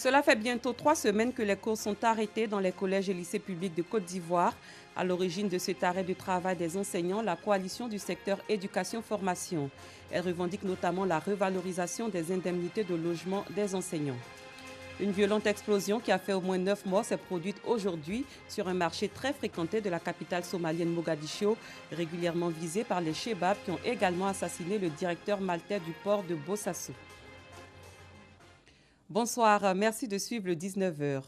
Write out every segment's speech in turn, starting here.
Cela fait bientôt 3 semaines que les cours sont arrêtés dans les collèges et lycées publics de Côte d'Ivoire. À l'origine de cet arrêt de travail des enseignants, la coalition du secteur éducation-formation. Elle revendique notamment la revalorisation des indemnités de logement des enseignants. Une violente explosion qui a fait au moins 9 morts s'est produite aujourd'hui sur un marché très fréquenté de la capitale somalienne Mogadiscio, régulièrement visé par les Chebabs qui ont également assassiné le directeur maltais du port de Bossassou. Bonsoir, merci de suivre le 19h.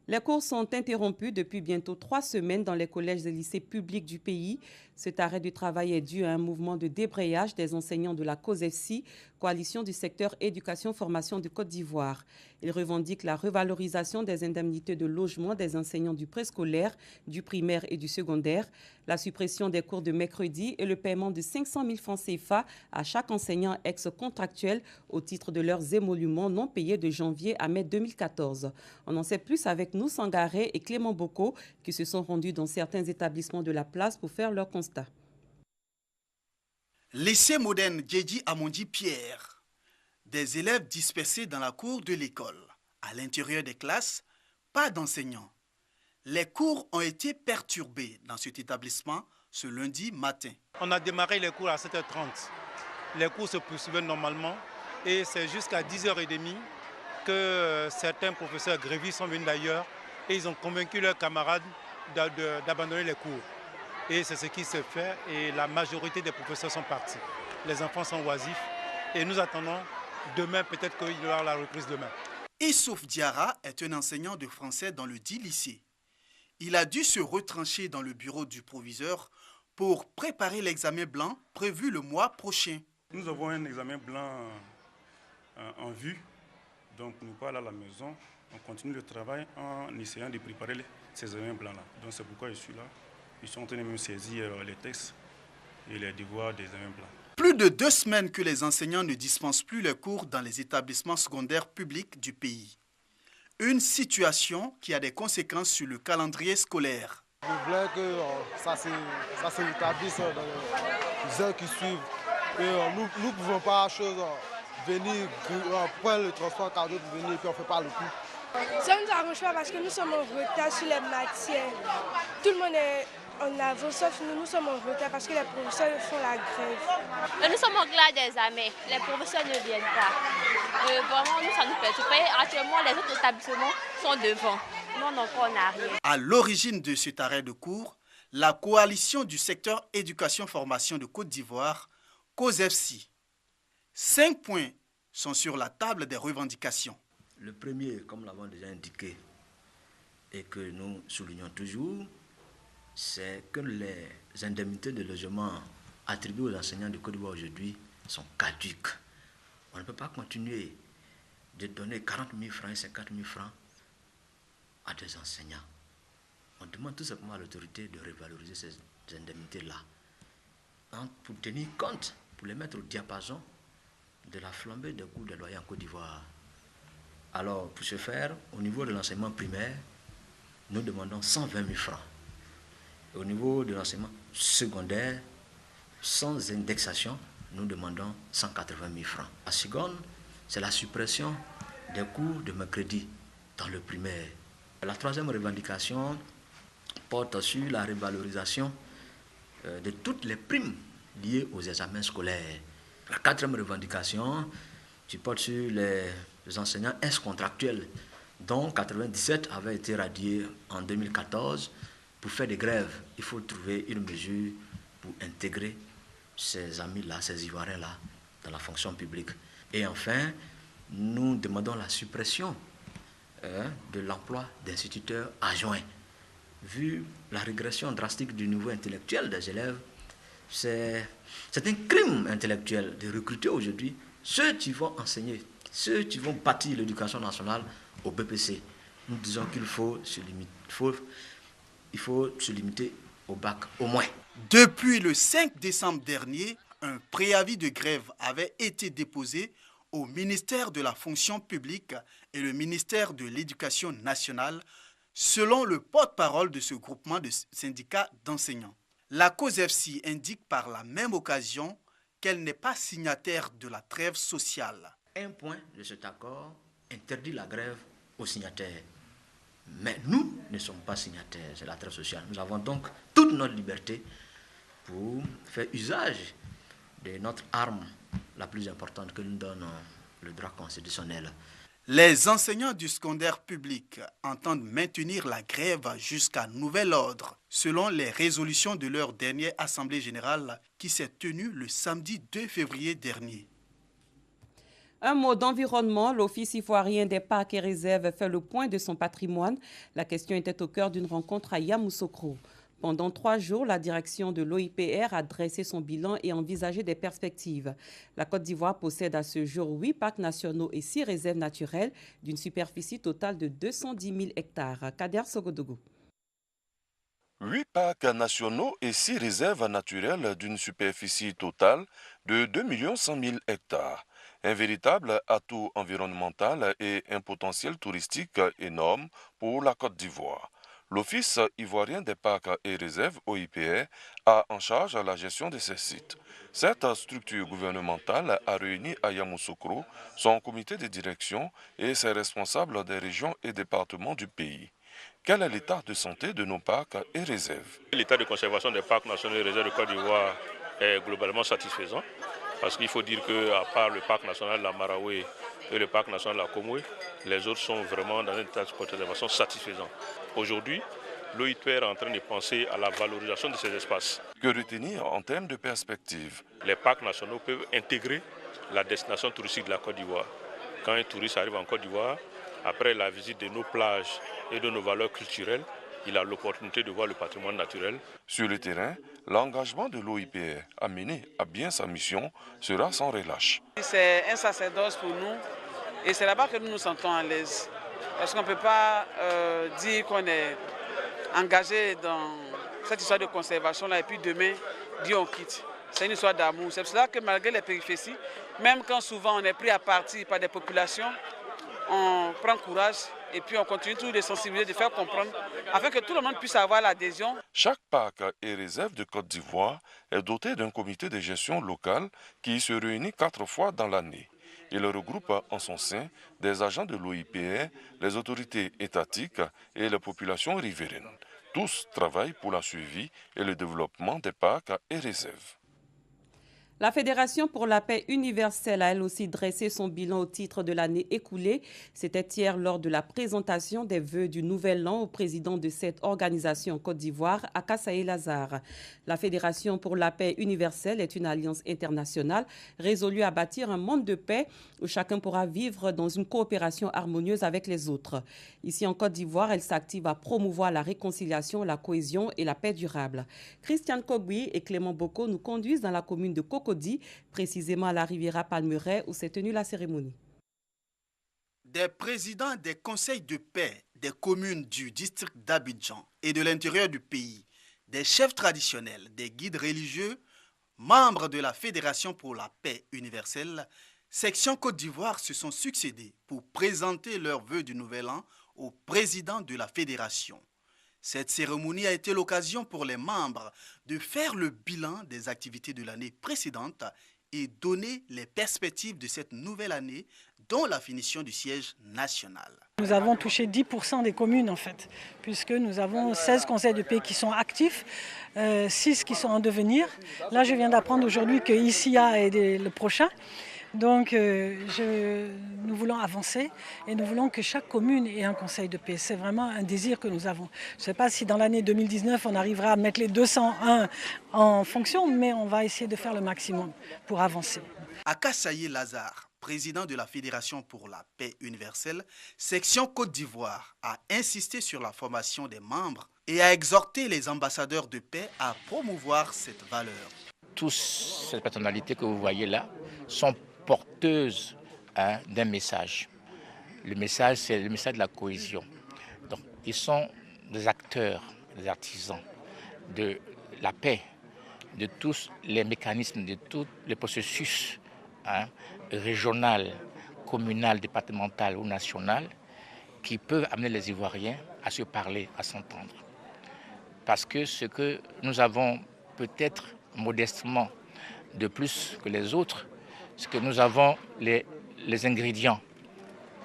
Les cours sont interrompus depuis bientôt 3 semaines dans les collèges et lycées publics du pays. Cet arrêt de travail est dû à un mouvement de débrayage des enseignants de la COSEFSI, coalition du secteur éducation-formation de Côte d'Ivoire. Ils revendiquent la revalorisation des indemnités de logement des enseignants du préscolaire, du primaire et du secondaire, la suppression des cours de mercredi et le paiement de 500 000 francs CFA à chaque enseignant ex-contractuel au titre de leurs émoluments non payés de janvier à mai 2014. On en sait plus avec nous, Sangaré et Clément Boko, qui se sont rendus dans certains établissements de la place pour faire leur constat. Lycée moderne Djedji Amondi Pierre. Des élèves dispersés dans la cour de l'école. À l'intérieur des classes, pas d'enseignants. Les cours ont été perturbés dans cet établissement ce lundi matin. On a démarré les cours à 7h30. Les cours se poursuivaient normalement et c'est jusqu'à 10h30 que certains professeurs grévistes sont venus d'ailleurs et ils ont convaincu leurs camarades d'abandonner les cours. Et c'est ce qui se fait et la majorité des professeurs sont partis. Les enfants sont oisifs et nous attendons demain, peut-être qu'il y aura la reprise demain. Issouf Diarra est un enseignant de français dans le dit lycée. Il a dû se retrancher dans le bureau du proviseur pour préparer l'examen blanc prévu le mois prochain. Nous avons un examen blanc en vue, donc nous pas à la maison. On continue le travail en essayant de préparer ces examens blancs-là. Donc c'est pourquoi je suis là. Ils sont en train de me saisir les textes et les devoirs des examens blancs. Plus de 2 semaines que les enseignants ne dispensent plus les cours dans les établissements secondaires publics du pays. Une situation qui a des conséquences sur le calendrier scolaire. Je voulais que ça se rétablisse dans les heures qui suivent. Et nous ne pouvons pas venir prendre le transport cadeau pour venir et puis on ne fait pas le coup. Ça ne nous arrange pas parce que nous sommes en retard sur les matières. Tout le monde est en avance, sauf nous sommes en retard parce que les professeurs font la grève. Nous sommes en classe d'examen, les professeurs ne viennent pas. Vraiment, nous, ça nous perturbe. Actuellement, les autres établissements sont devant. Nous, on est encore en arrière. À l'origine de cet arrêt de cours, la coalition du secteur éducation-formation de Côte d'Ivoire, COSEFSI. 5 points sont sur la table des revendications. Le premier, comme nous l'avons déjà indiqué, et que nous soulignons toujours, c'est que les indemnités de logement attribuées aux enseignants de Côte d'Ivoire aujourd'hui sont caduques. On ne peut pas continuer de donner 40 000 francs et 50 000 francs à des enseignants. On demande tout simplement à l'autorité de revaloriser ces indemnités-là pour tenir compte, pour les mettre au diapason de la flambée des coûts des loyers en Côte d'Ivoire. Alors, pour ce faire, au niveau de l'enseignement primaire, nous demandons 120 000 francs. Et au niveau de l'enseignement secondaire, sans indexation, nous demandons 180 000 francs. La seconde, c'est la suppression des cours de mercredi dans le primaire. La troisième revendication porte sur la revalorisation de toutes les primes liées aux examens scolaires. La quatrième revendication, qui porte sur les enseignants ex-contractuels, dont 97 avaient été radiés en 2014 pour faire des grèves. Il faut trouver une mesure pour intégrer ces amis-là, ces Ivoiriens-là, dans la fonction publique. Et enfin, nous demandons la suppression de l'emploi d'instituteurs adjoints. Vu la régression drastique du niveau intellectuel des élèves, c'est un crime intellectuel de recruter aujourd'hui ceux qui vont enseigner, ceux qui vont bâtir l'éducation nationale au BPC. Nous disons qu'il faut se limiter au bac au moins. Depuis le 5 décembre dernier, un préavis de grève avait été déposé au ministère de la fonction publique et le ministère de l'Éducation nationale, selon le porte-parole de ce groupement de syndicats d'enseignants. La COSEFSI indique par la même occasion qu'elle n'est pas signataire de la trêve sociale. Un point de cet accord interdit la grève aux signataires. Mais nous ne sommes pas signataires, c'est la trêve sociale. Nous avons donc toute notre liberté pour faire usage de notre arme la plus importante que nous donne le droit constitutionnel. Les enseignants du secondaire public entendent maintenir la grève jusqu'à nouvel ordre, selon les résolutions de leur dernière Assemblée générale qui s'est tenue le samedi 2 février dernier. Un mot d'environnement, l'Office ivoirien des parcs et réserves fait le point de son patrimoine. La question était au cœur d'une rencontre à Yamoussoukro. Pendant 3 jours, la direction de l'OIPR a dressé son bilan et envisagé des perspectives. La Côte d'Ivoire possède à ce jour 8 parcs nationaux et 6 réserves naturelles d'une superficie totale de 210 000 hectares. Kader Sogodogo. 8 parcs nationaux et 6 réserves naturelles d'une superficie totale de 2 100 000 hectares. Un véritable atout environnemental et un potentiel touristique énorme pour la Côte d'Ivoire. L'Office ivoirien des parcs et réserves, OIPR, a en charge la gestion de ces sites. Cette structure gouvernementale a réuni à Yamoussoukro son comité de direction et ses responsables des régions et départements du pays. Quel est l'état de santé de nos parcs et réserves? L'état de conservation des parcs nationaux et réserves de Côte d'Ivoire est globalement satisfaisant. Parce qu'il faut dire qu'à part le parc national de la Maraoué et le parc national de la Komoué, les autres sont vraiment dans un état de conservation satisfaisant. Aujourd'hui, l'OIPR est en train de penser à la valorisation de ces espaces. Que retenir en termes de perspective? Les parcs nationaux peuvent intégrer la destination touristique de la Côte d'Ivoire. Quand un touriste arrive en Côte d'Ivoire, après la visite de nos plages et de nos valeurs culturelles, il a l'opportunité de voir le patrimoine naturel. Sur le terrain, l'engagement de l'OIPR à mener à bien sa mission sera sans relâche. C'est un sacerdoce pour nous et c'est là-bas que nous nous sentons à l'aise. Parce qu'on ne peut pas dire qu'on est engagé dans cette histoire de conservation-là et puis demain, dire on quitte. C'est une histoire d'amour. C'est pour cela que malgré les périphéties, même quand souvent on est pris à partie par des populations, on prend courage et puis on continue toujours de sensibiliser, de faire comprendre, afin que tout le monde puisse avoir l'adhésion. Chaque parc et réserve de Côte d'Ivoire est doté d'un comité de gestion local qui se réunit 4 fois dans l'année. Il regroupe en son sein des agents de l'OIPR, les autorités étatiques et les populations riveraines. Tous travaillent pour la suivi et le développement des parcs et réserves. La Fédération pour la paix universelle a elle aussi dressé son bilan au titre de l'année écoulée. C'était hier lors de la présentation des vœux du Nouvel An au président de cette organisation en Côte d'Ivoire, Akasaye Lazare. La Fédération pour la paix universelle est une alliance internationale résolue à bâtir un monde de paix où chacun pourra vivre dans une coopération harmonieuse avec les autres. Ici en Côte d'Ivoire, elle s'active à promouvoir la réconciliation, la cohésion et la paix durable. Christiane Kogui et Clément Boko nous conduisent dans la commune de Cocody, précisément à la Riviera Palmeraie où s'est tenue la cérémonie. Des présidents des conseils de paix des communes du district d'Abidjan et de l'intérieur du pays, des chefs traditionnels, des guides religieux, membres de la Fédération pour la paix universelle, section Côte d'Ivoire se sont succédés pour présenter leurs vœux du Nouvel An au président de la Fédération. Cette cérémonie a été l'occasion pour les membres de faire le bilan des activités de l'année précédente et donner les perspectives de cette nouvelle année, dont la finition du siège national. Nous avons touché 10% des communes en fait, puisque nous avons 16 conseils de paix qui sont actifs, 6 qui sont en devenir. Là, je viens d'apprendre aujourd'hui que ICIA est le prochain. Donc nous voulons avancer et nous voulons que chaque commune ait un conseil de paix. C'est vraiment un désir que nous avons. Je ne sais pas si dans l'année 2019 on arrivera à mettre les 201 en fonction, mais on va essayer de faire le maximum pour avancer. Akasaye Lazare, président de la Fédération pour la paix universelle, section Côte d'Ivoire, a insisté sur la formation des membres et a exhorté les ambassadeurs de paix à promouvoir cette valeur. Toutes ces personnalités que vous voyez là sont porteuses d'un message. Le message, c'est le message de la cohésion. Donc, ils sont des acteurs, des artisans de la paix, de tous les mécanismes, de tous les processus régional, communal, départemental ou national qui peuvent amener les Ivoiriens à se parler, à s'entendre. Parce que ce que nous avons peut-être modestement de plus que les autres, c'est que nous avons les ingrédients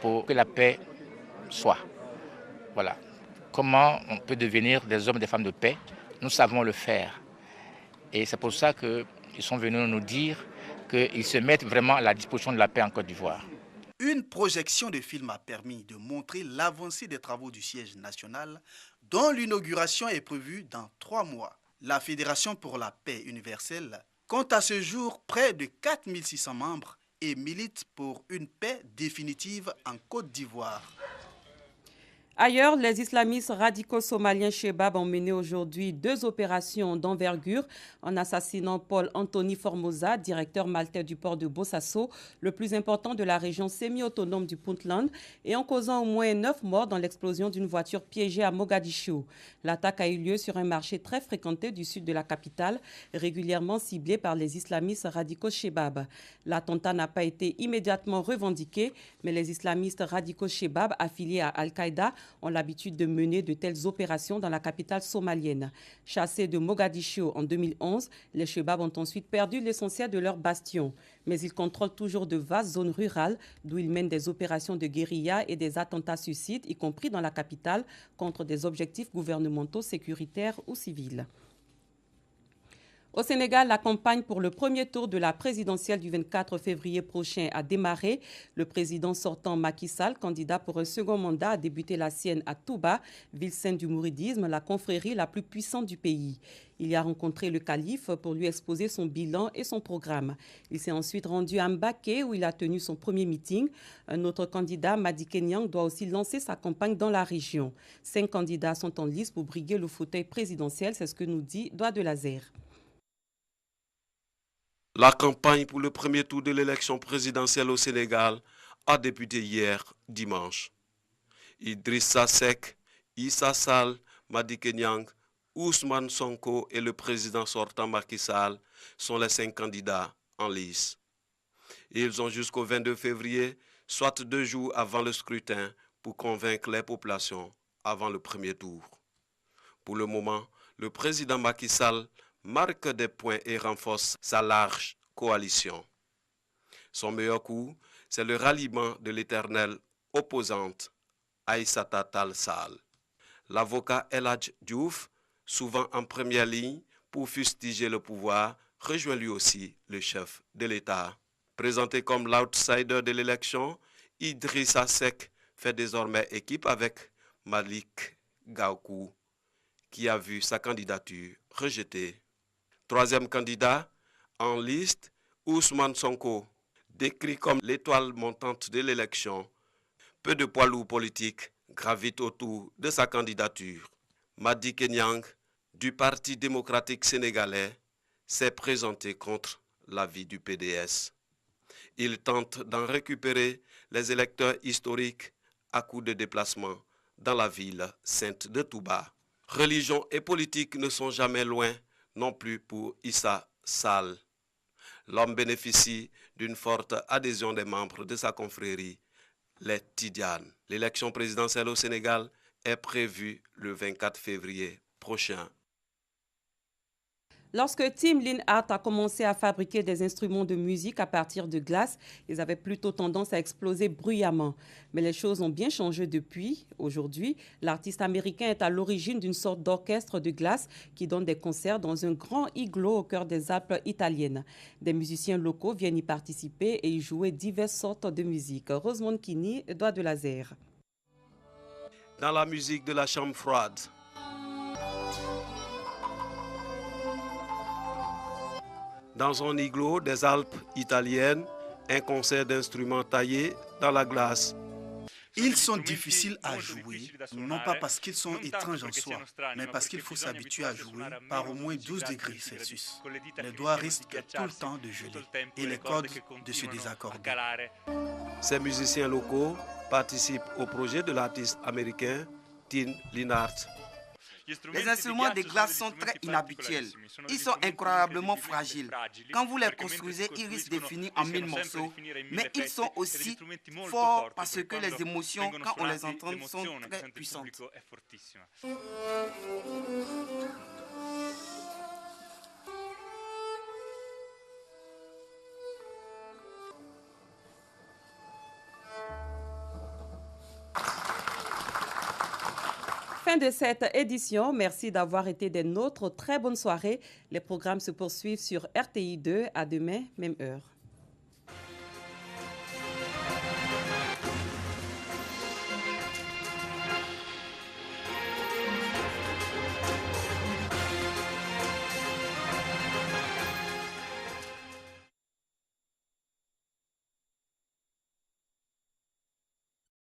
pour que la paix soi. Voilà. Comment on peut devenir des hommes et des femmes de paix? Nous savons le faire. Et c'est pour ça qu'ils sont venus nous dire qu'ils se mettent vraiment à la disposition de la paix en Côte d'Ivoire. Une projection de film a permis de montrer l'avancée des travaux du siège national dont l'inauguration est prévue dans 3 mois. La Fédération pour la paix universelle compte à ce jour près de 4600 membres et milite pour une paix définitive en Côte d'Ivoire. Ailleurs, les islamistes radicaux somaliens Shebab ont mené aujourd'hui 2 opérations d'envergure en assassinant Paul Anthony Formosa, directeur maltais du port de Bosaso, le plus important de la région semi-autonome du Puntland, et en causant au moins 9 morts dans l'explosion d'une voiture piégée à Mogadiscio. L'attaque a eu lieu sur un marché très fréquenté du sud de la capitale, régulièrement ciblé par les islamistes radicaux Shebab. L'attentat n'a pas été immédiatement revendiqué, mais les islamistes radicaux Shebab affiliés à Al-Qaïda ont l'habitude de mener de telles opérations dans la capitale somalienne. Chassés de Mogadiscio en 2011, les Shebab ont ensuite perdu l'essentiel de leur bastion. Mais ils contrôlent toujours de vastes zones rurales d'où ils mènent des opérations de guérilla et des attentats suicides, y compris dans la capitale, contre des objectifs gouvernementaux, sécuritaires ou civils. Au Sénégal, la campagne pour le premier tour de la présidentielle du 24 février prochain a démarré. Le président sortant Macky Sall, candidat pour un second mandat, a débuté la sienne à Touba, ville sainte du mouridisme, la confrérie la plus puissante du pays. Il y a rencontré le calife pour lui exposer son bilan et son programme. Il s'est ensuite rendu à Mbaké où il a tenu son premier meeting. Un autre candidat, Madické Niang, doit aussi lancer sa campagne dans la région. 5 candidats sont en lice pour briguer le fauteuil présidentiel, c'est ce que nous dit Doigt de Lazer. La campagne pour le premier tour de l'élection présidentielle au Sénégal a débuté hier, dimanche. Idrissa Seck, Issa Sall, Madické Niang, Ousmane Sonko et le président sortant Macky Sall sont les 5 candidats en lice. Ils ont jusqu'au 22 février, soit 2 jours avant le scrutin, pour convaincre les populations avant le premier tour. Pour le moment, le président Macky Sall marque des points et renforce sa large coalition. Son meilleur coup, c'est le ralliement de l'éternelle opposante Aïssata Tall Sall. L'avocat El Hadj Diouf, souvent en première ligne pour fustiger le pouvoir, rejoint lui aussi le chef de l'État. Présenté comme l'outsider de l'élection, Idrissa Seck fait désormais équipe avec Malick Gakou, qui a vu sa candidature rejetée. Troisième candidat en liste, Ousmane Sonko, décrit comme l'étoile montante de l'élection. Peu de poids lourds politiques gravitent autour de sa candidature. Madické Niang, du Parti démocratique sénégalais, s'est présenté contre l'avis du PDS. Il tente d'en récupérer les électeurs historiques à coup de déplacement dans la ville sainte de Touba. Religion et politique ne sont jamais loin non plus pour Issa Sall. L'homme bénéficie d'une forte adhésion des membres de sa confrérie, les Tidianes. L'élection présidentielle au Sénégal est prévue le 24 février prochain. Lorsque Tim Lin Art a commencé à fabriquer des instruments de musique à partir de glace, ils avaient plutôt tendance à exploser bruyamment. Mais les choses ont bien changé depuis. Aujourd'hui, l'artiste américain est à l'origine d'une sorte d'orchestre de glace qui donne des concerts dans un grand igloo au cœur des Alpes italiennes. Des musiciens locaux viennent y participer et y jouer diverses sortes de musique. Rosemond Kini, Doigt de Lazer. Dans la musique de la chambre froide, dans un igloo des Alpes italiennes, un concert d'instruments taillés dans la glace. Ils sont difficiles à jouer, non pas parce qu'ils sont étranges en soi, mais parce qu'il faut s'habituer à jouer par au moins 12 degrés Celsius. Les doigts risquent tout le temps de geler et les cordes de se désaccorder. Ces musiciens locaux participent au projet de l'artiste américain Tim Lin Art. Les instruments de glace sont très inhabituels. Ils sont incroyablement fragiles. Quand vous les construisez, ils risquent de finir en 1000 morceaux. Mais ils sont aussi forts parce que les émotions, quand on les entend, sont très puissantes. Fin de cette édition. Merci d'avoir été des nôtres. Très bonne soirée. Les programmes se poursuivent sur RTI 2. À demain, même heure.